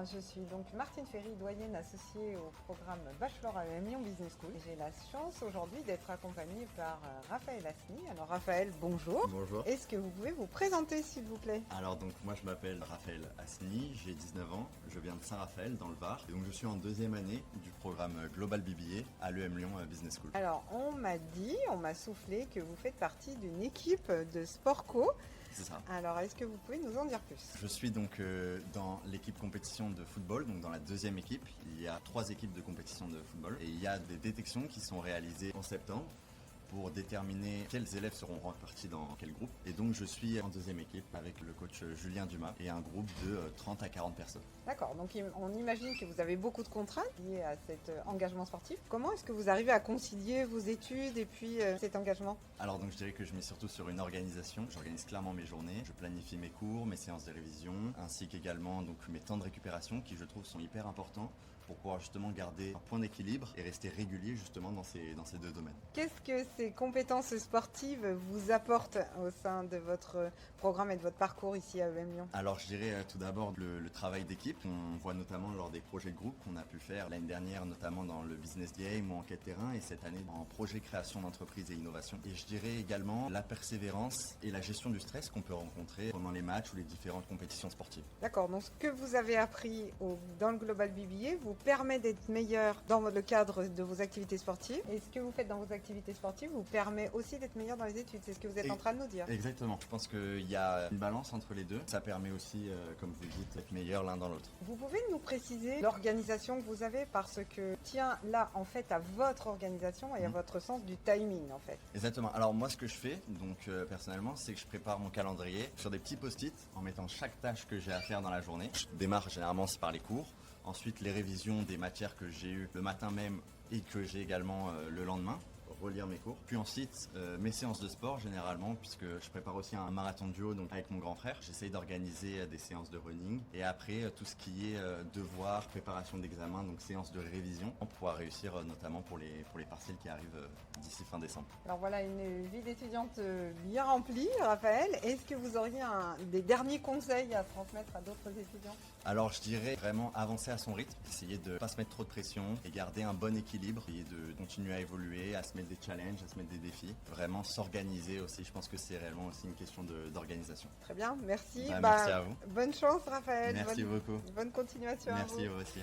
je suis donc Martine Ferry, doyenne associée au programme Bachelor à Lyon Business School. J'ai la chance aujourd'hui d'être accompagnée par Raphaël Asni. Alors Raphaël, bonjour. Bonjour. Est-ce que vous pouvez vous présenter s'il vous plaît? Alors donc moi je m'appelle Raphaël Asni, j'ai 19 ans, je viens de Saint-Raphaël dans le Var. Et donc je suis en deuxième année du programme Global BBA à l'EM Lyon Business School. Alors on m'a soufflé que vous faites partie d'une équipe de Sportco. C'est ça. Alors est-ce que vous pouvez nous en dire plus? Je suis donc dans l'équipe compétition de football, donc dans la deuxième équipe. Il y a 3 équipes de compétition de football et il y a des détections qui sont réalisées en septembre pour déterminer quels élèves seront répartis dans quel groupe. Et donc je suis en deuxième équipe avec le coach Julien Dumas et un groupe de 30 à 40 personnes. D'accord, donc on imagine que vous avez beaucoup de contraintes liées à cet engagement sportif. Comment est-ce que vous arrivez à concilier vos études et puis cet engagement? Alors donc je dirais que je mets surtout sur une organisation. J'organise clairement mes journées, je planifie mes cours, mes séances de révision, ainsi qu'également donc mes temps de récupération qui je trouve sont hyper importants pour pouvoir justement garder un point d'équilibre et rester régulier justement dans ces deux domaines. Qu'est-ce que ces compétences sportives vous apportent au sein de votre programme et de votre parcours ici à EM Lyon? Alors je dirais tout d'abord le travail d'équipe. On voit notamment lors des projets de groupe qu'on a pu faire l'année dernière, notamment dans le business game ou en quête terrain, et cette année en projet création d'entreprise et innovation. Et je dirais également la persévérance et la gestion du stress qu'on peut rencontrer pendant les matchs ou les différentes compétitions sportives. D'accord, donc ce que vous avez appris dans le Global BBA vous permet d'être meilleur dans le cadre de vos activités sportives, et ce que vous faites dans vos activités sportives vous permet aussi d'être meilleur dans les études. C'est ce que vous êtes en train de nous dire. Exactement. Je pense qu'il y a une balance entre les deux. Ça permet aussi, comme vous dites, d'être meilleur l'un dans l'autre. Vous pouvez nous préciser l'organisation que vous avez, parce que tient là en fait à votre organisation et à votre sens du timing en fait. Exactement. Alors moi ce que je fais, donc personnellement, c'est que je prépare mon calendrier sur des petits post-it en mettant chaque tâche que j'ai à faire dans la journée. Je démarre généralement c'est par les cours. Ensuite les révisions des matières que j'ai eues le matin même et que j'ai également le lendemain. Relire mes cours. Puis ensuite, mes séances de sport généralement, puisque je prépare aussi un marathon de duo donc avec mon grand frère. J'essaye d'organiser des séances de running. Et après, tout ce qui est devoirs, préparation d'examen, donc séances de révision, pour pouvoir réussir notamment pour les partiels qui arrivent d'ici fin décembre. Alors voilà une vie d'étudiante bien remplie, Raphaël. Est-ce que vous auriez des derniers conseils à transmettre à d'autres étudiants? Alors je dirais vraiment avancer à son rythme, essayer de ne pas se mettre trop de pression et garder un bon équilibre, essayer de continuer à évoluer, à se mettre des challenges, à se mettre des défis, vraiment s'organiser aussi. Je pense que c'est réellement aussi une question d'organisation. Très bien, merci. Merci à vous. Bonne chance Raphaël. Merci beaucoup. Bonne continuation. Merci à vous. aussi.